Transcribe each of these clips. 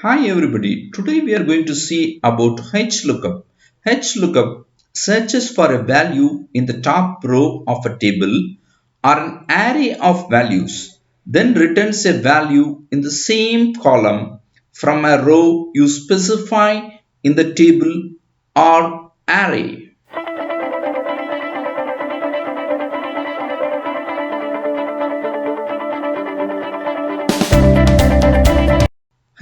Hi everybody, today we are going to see about HLOOKUP. HLOOKUP searches for a value in the top row of a table or an array of values, then returns a value in the same column from a row you specify in the table or array.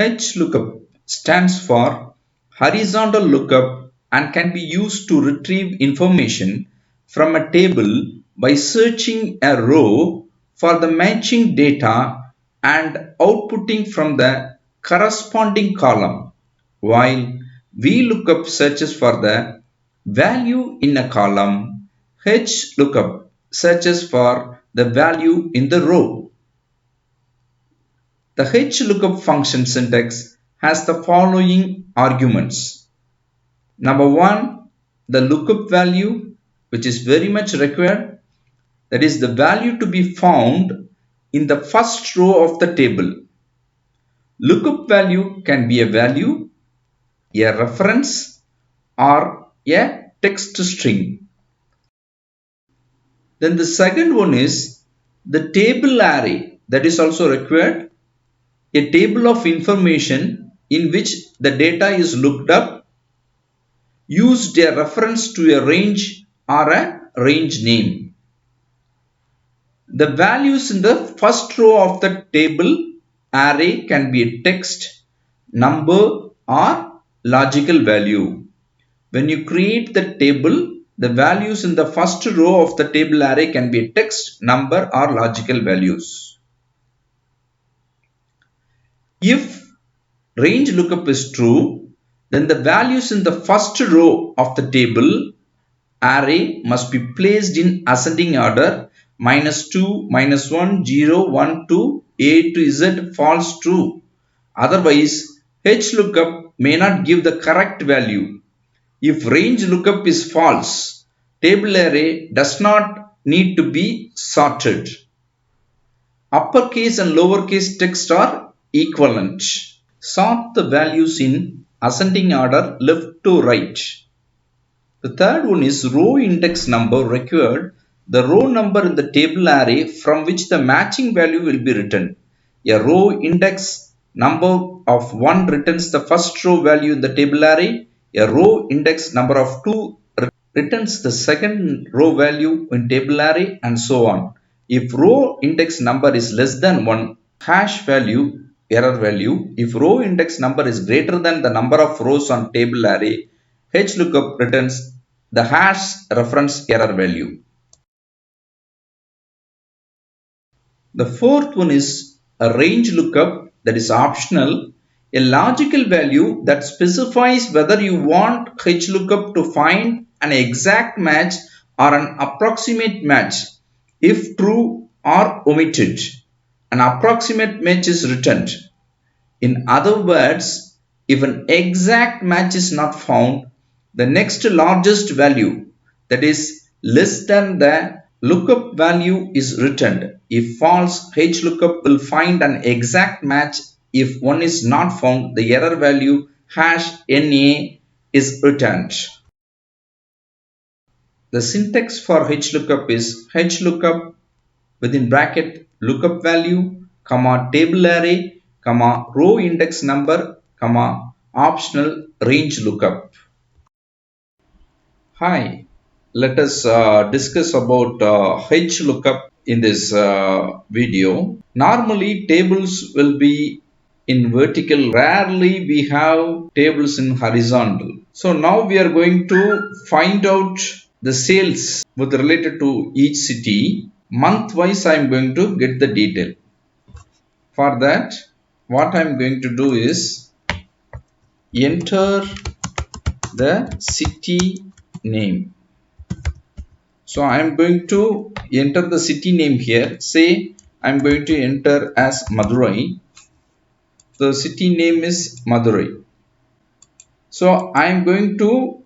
HLOOKUP stands for horizontal lookup and can be used to retrieve information from a table by searching a row for the matching data and outputting from the corresponding column, while VLOOKUP searches for the value in a column. HLOOKUP searches for the value in the row. The HLOOKUP function syntax has the following arguments. Number one, the lookup value, which is very much required, that is the value to be found in the first row of the table. Lookup value can be a value, a reference, or a text string. Then the second one is the table array, that is also required. A table of information in which the data is looked up, used a reference to a range or a range name. The values in the first row of the table array can be a text, number, or logical value. When you create the table, the values in the first row of the table array can be a text, number, or logical values. If range lookup is true, then the values in the first row of the table array must be placed in ascending order -2, -1, 0, 1, 2, A to Z false true. Otherwise, HLOOKUP may not give the correct value. If range lookup is false, table array does not need to be sorted. Uppercase and lowercase text are equivalent. Sort the values in ascending order left to right. The third one is row index number required, the row number in the table array from which the matching value will be written. A row index number of 1 returns the first row value in the table array. A row index number of 2 returns the second row value in table array, and so on. If row index number is less than 1, hash value, error value. If row index number is greater than the number of rows on table array, HLOOKUP returns the hash reference error value. The fourth one is a range lookup, that is optional, a logical value that specifies whether you want HLOOKUP to find an exact match or an approximate match. If true or omitted, an approximate match is returned. In other words, if an exact match is not found, the next largest value, that is less than the lookup value, is returned. If false, HLOOKUP will find an exact match. If one is not found, the error value #NA is returned. The syntax for HLOOKUP is HLOOKUP within bracket lookup value, table array, row index number, optional range lookup. Hi, let us discuss about HLOOKUP in this video. Normally tables will be in vertical. Rarely we have tables in horizontal. So now we are going to find out the sales with related to each city. Month wise I am going to get the detail. For that, what I am going to do is enter the city name. So I am going to enter the city name here. Say I am going to enter as Madurai. The city name is Madurai. So I am going to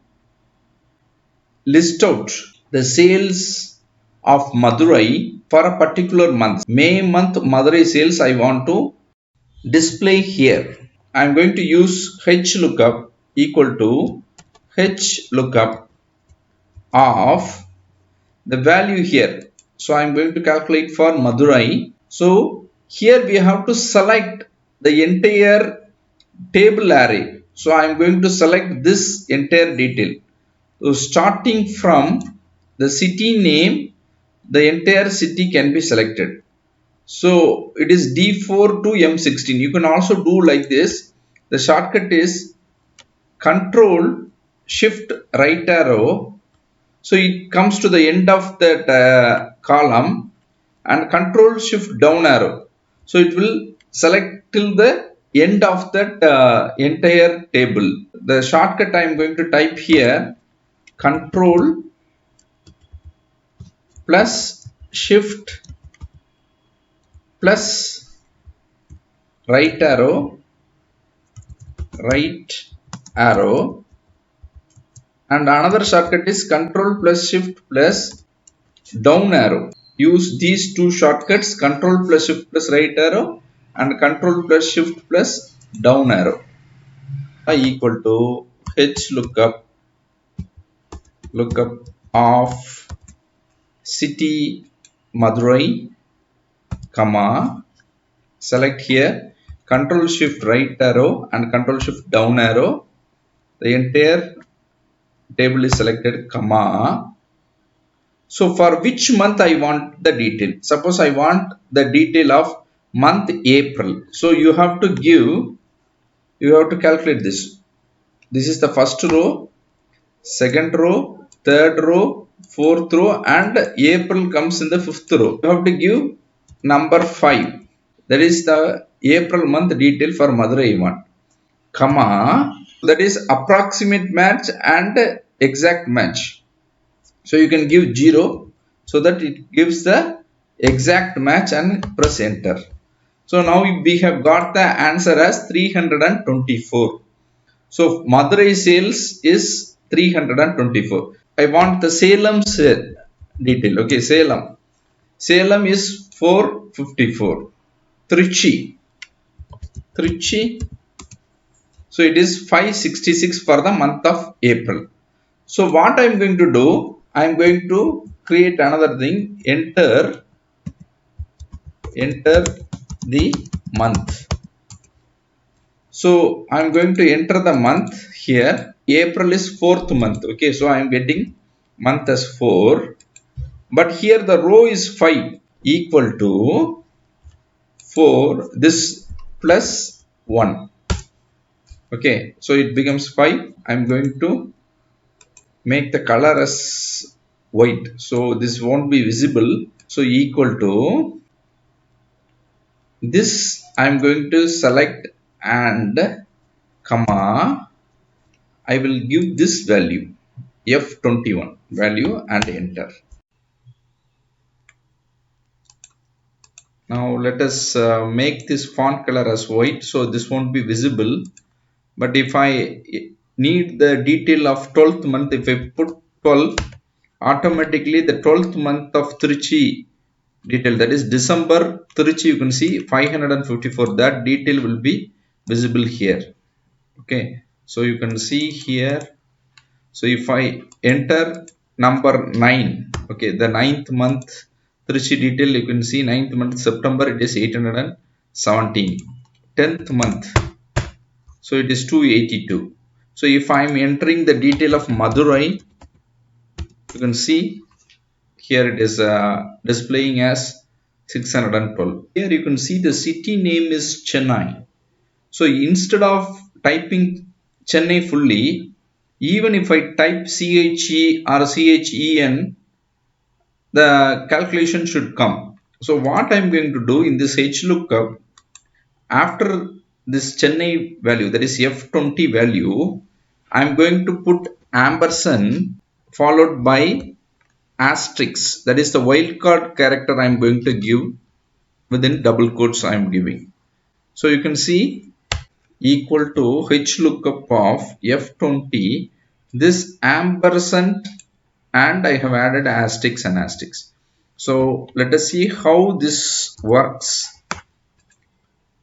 list out the sales of Madurai for a particular month. May month Madurai sales I want to display here. I'm going to use H lookup equal to H lookup of the value here. So I'm going to calculate for Madurai. So here we have to select the entire table array. So I'm going to select this entire detail. So starting from the city name, the entire city can be selected. So it is D4 to M16. You can also do like this. The shortcut is Control Shift right arrow. So it comes to the end of that column, and Control Shift down arrow. So it will select till the end of that entire table. The shortcut I am going to type here, Control plus Shift plus right arrow, and another shortcut is Control plus Shift plus down arrow. Use these two shortcuts, Control plus Shift plus right arrow and Control plus Shift plus down arrow. Equal to H lookup of city Madurai, comma, select here Control Shift right arrow and Control Shift down arrow. The entire table is selected, comma. So for which month I want the detail? Suppose I want the detail of month April. So you have to calculate this. This is the first row, second row, third row, fourth row, and April comes in the fifth row. You have to give number 5. That is the April month detail for Madurai one, comma. That is approximate match and exact match. So you can give 0 so that it gives the exact match and press enter. So now we have got the answer as 324. So Madurai sales is 324. I want the Salem's detail. Okay, Salem. Salem is 454. Trichy. So it is 566 for the month of April. So what I am going to do, I am going to create another thing. Enter the month. So I am going to enter the month here. April is 4th month. Okay, so I am getting month as 4. But here the row is 5 equal to 4. This plus 1. Okay, so it becomes 5. I am going to make the color as white, so this won't be visible. So equal to this, I'm going to select and comma, I will give this value F21 value and enter. Now let us make this font color as white, so this won't be visible. But if I need the detail of 12th month, if I put 12, automatically the 12th month of Trichy detail, that is December Trichy, you can see 554, that detail will be visible here. Okay, so you can see here. So if I enter number 9, okay, the 9th month Trichy detail, you can see 9th month September, it is 817. 10th month, so it is 282. So if I am entering the detail of Madurai, you can see here it is displaying as 612. Here you can see the city name is Chennai. So instead of typing Chennai fully, even if I type CHE or CHEN, the calculation should come. So what I am going to do in this H lookup, after this Chennai value, that is F20 value, I am going to put ampersand followed by asterisk, that is the wildcard character I am going to give within double quotes I am giving. So you can see equal to H lookup of F20, this ampersand, and I have added asterisk and asterisk. So let us see how this works.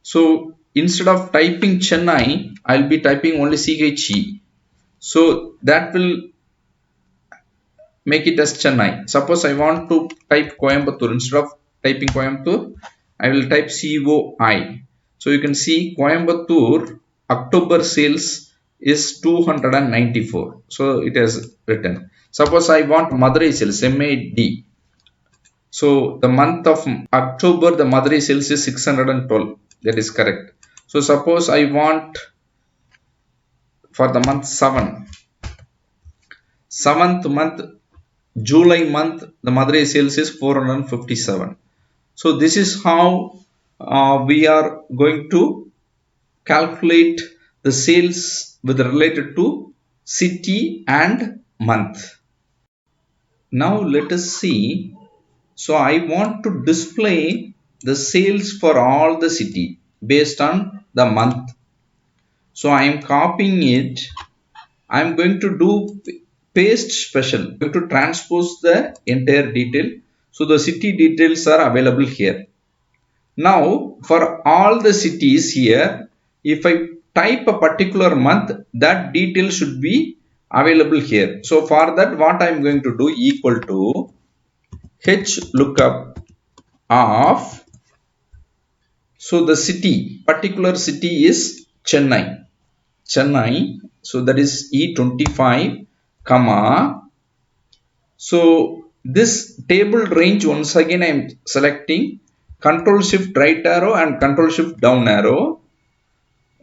So instead of typing Chennai, I'll be typing only CHE. So that will make it as Chennai. Suppose I want to type Coimbatore. Instead of typing Coimbatore, I will type COI. So you can see Coimbatore October sales is 294. So it has written. Suppose I want Madurai sales, MAD. So the month of October, the Madurai sales is 612. That is correct. So suppose I want for the month 7. 7th month, July month, the Madurai sales is 457. So this is how we are going to calculate the sales with related to city and month. Now let us see. So I want to display the sales for all the city based on the month. So I am copying it. I am going to do paste special. I'm going to transpose the entire detail. So the city details are available here. Now for all the cities here, if I type a particular month, that detail should be available here. So for that, what I am going to do equal to H lookup of, so the city, particular city is Chennai. Chennai, so that is E25, comma. So this table range, once again I am selecting Control Shift right arrow and Control Shift down arrow.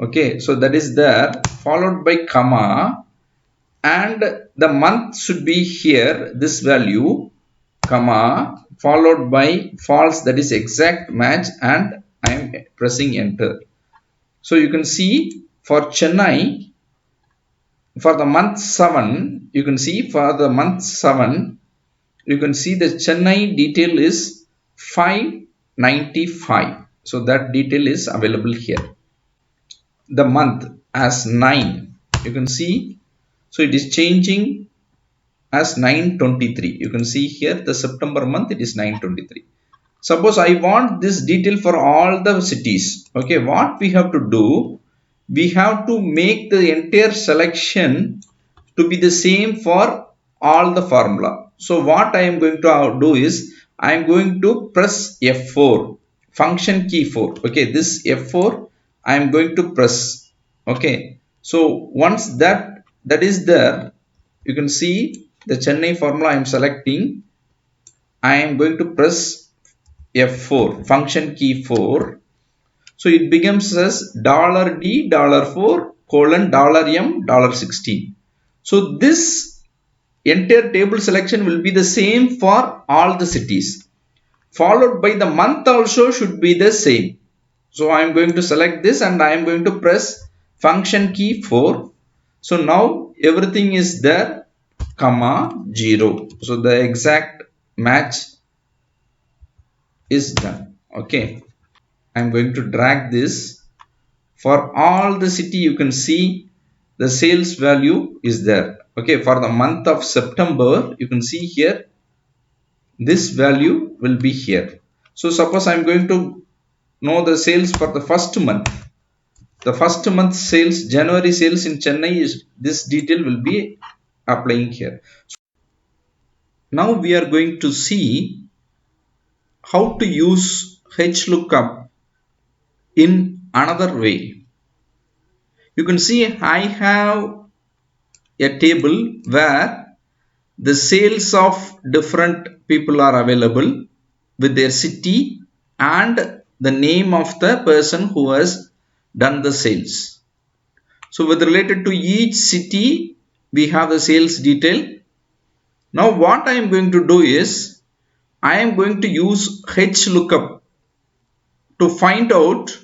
Okay, so that is there, followed by comma, and the month should be here, this value, comma, followed by false, that is exact match, and I am pressing enter. So you can see for Chennai, for the month 7, you can see for the month 7, you can see the Chennai detail is 595. So that detail is available here. The month as 9, you can see, so it is changing as 923. You can see here the September month, it is 923. Suppose I want this detail for all the cities. Okay, what we have to do, we have to make the entire selection to be the same for all the formula. So what I am going to do is, I am going to press F4, function key 4. Okay, this F4 I am going to press. Okay, so once that is there, you can see the Chennai formula I am selecting. I am going to press F4, function key 4. So it becomes as $D $4 colon $M $16. So this entire table selection will be the same for all the cities. Followed by the month also should be the same. So I am going to select this and I am going to press function key 4. So now everything is there, comma 0. So the exact match is done. Okay, I'm going to drag this. For all the city, you can see the sales value is there. Okay, for the month of September, you can see here this value will be here. So suppose I'm going to know the sales for the first month. The first month sales, January sales in Chennai, is this detail will be applying here. Now we are going to see how to use HLOOKUP in another way. You can see I have a table where the sales of different people are available with their city and the name of the person who has done the sales. So with related to each city, we have the sales detail. Now what I am going to do is, I am going to use HLOOKUP to find out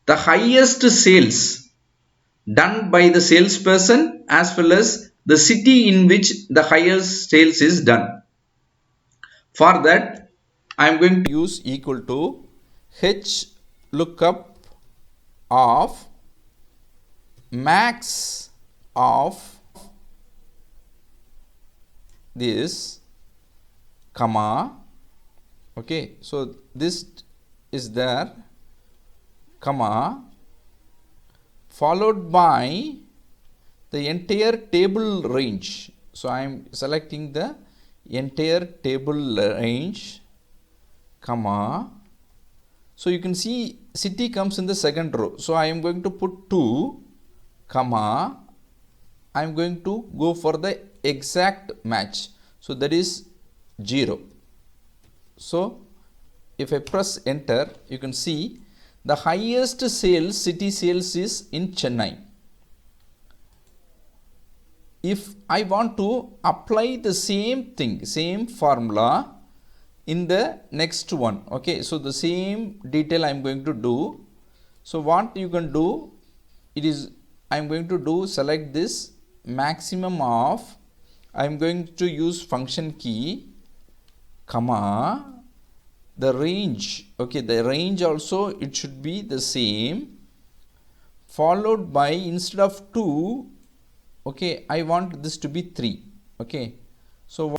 the highest sales done by the salesperson as well as the city in which the highest sales is done. For that, I am going to use equal to H lookup of max of this, comma, okay, so this is there, comma, followed by the entire table range. So I am selecting the entire table range, comma. So you can see city comes in the second row. So I am going to put 2, comma. I am going to go for the exact match. So that is 0. So if I press enter, you can see the highest sales, city sales is in Chennai. If I want to apply the same thing, same formula in the next one, okay, so the same detail I am going to do. So what you can do, it is I am going to do select this maximum of, I am going to use function key, comma, the range, okay, the range also it should be the same, followed by instead of 2, okay, I want this to be 3, okay. So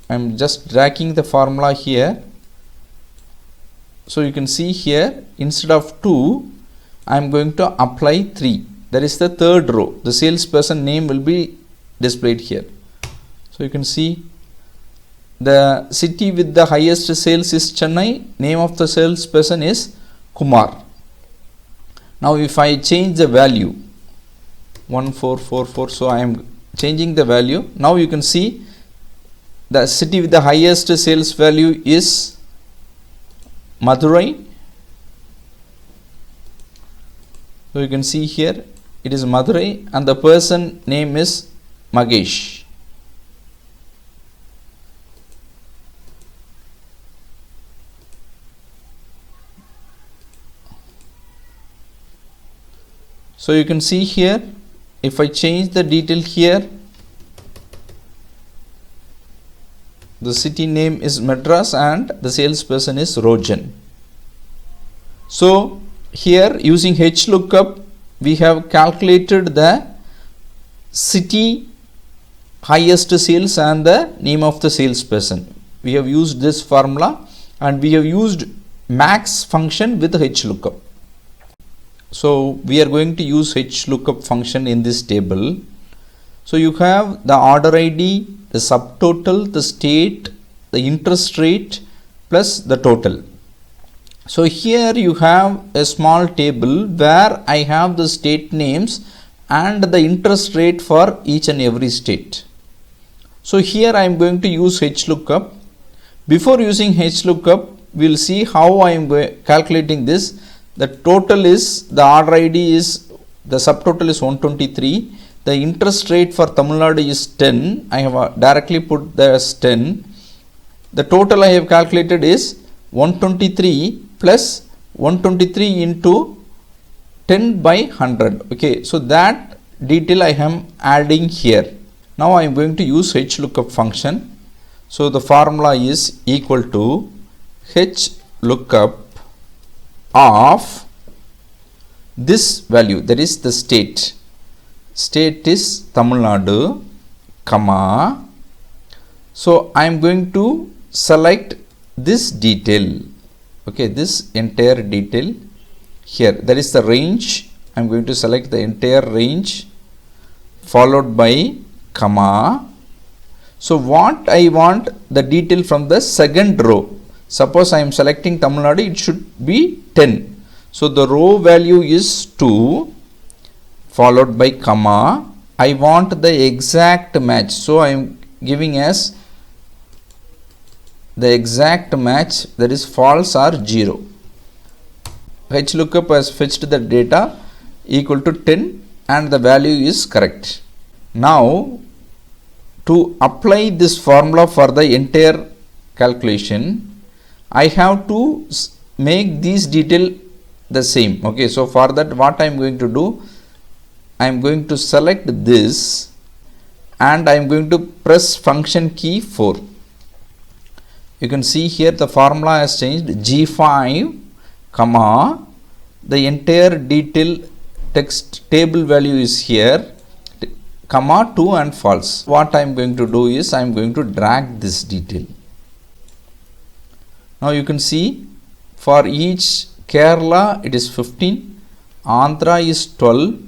I am just dragging the formula here. So you can see here instead of 2 I am going to apply 3, that is the third row. The salesperson name will be displayed here. So you can see the city with the highest sales is Chennai, name of the salesperson is Kumar. Now if I change the value 1444, so I am changing the value. Now you can see the city with the highest sales value is Madurai. So you can see here it is Madurai and the person name is Magesh. So you can see here, if I change the detail here, the city name is Madras and the salesperson is Rojan. So here using HLOOKUP we have calculated the city highest sales and the name of the salesperson. We have used this formula and we have used max function with HLOOKUP. So we are going to use HLOOKUP function in this table. So you have the order ID, the subtotal, the state, the interest rate plus the total. So here you have a small table where I have the state names and the interest rate for each and every state. So here I am going to use HLOOKUP. Before using HLOOKUP, we will see how I am calculating this. The total is, the order ID is, the subtotal is 123. The interest rate for Tamil Nadu is 10. I have directly put there as 10. The total I have calculated is 123 plus 123 into 10 by 100. Okay, so that detail I am adding here. Now I am going to use HLOOKUP function. So the formula is equal to HLOOKUP of this value, that is the state. State is Tamil Nadu, comma. So I am going to select this detail, okay, this entire detail here, that is the range. I am going to select the entire range followed by comma. So what I want the detail from the second row. Suppose I am selecting Tamil Nadu, it should be 10. So the row value is 2 followed by comma. I want the exact match. So I am giving as the exact match, that is false or 0. HLOOKUP has fetched the data equal to 10 and the value is correct. Now to apply this formula for the entire calculation, I have to make these detail the same. Okay, so for that what I am going to do, I am going to select this and I am going to press function key 4. You can see here the formula has changed, G5 comma, the entire detail text table value is here, comma 2 and false. What I am going to do is I am going to drag this detail. Now you can see for each Kerala it is 15, Andhra is 12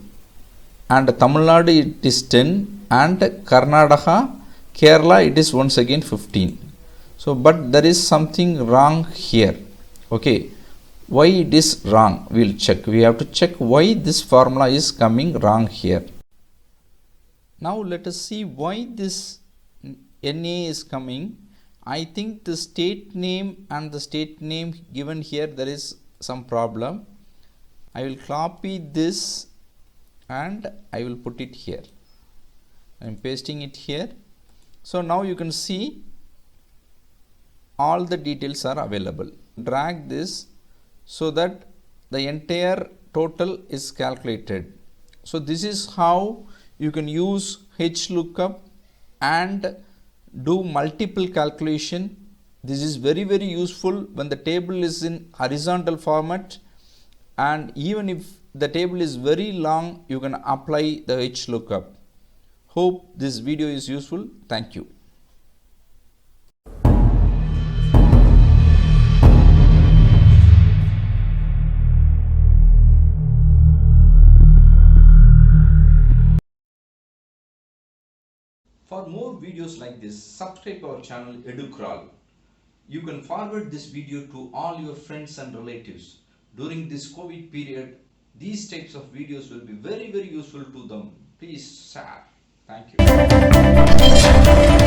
and Tamil Nadu it is 10 and Karnataka, Kerala it is once again 15. So but there is something wrong here. Okay, why it is wrong? We'll check. We have to check why this formula is coming wrong here. Now let us see why this NA is coming. I think the state name and the state name given here, there is some problem. I will copy this and I will put it here. I am pasting it here. So now you can see all the details are available. Drag this so that the entire total is calculated. So this is how you can use HLOOKUP and do multiple calculation. This is very useful when the table is in horizontal format, and even if the table is very long, you can apply the HLOOKUP. Hope this video is useful. Thank you. For more videos like this, subscribe our channel EduCrawl. You can forward this video to all your friends and relatives. During this COVID period, these types of videos will be very useful to them. Please share. Thank you.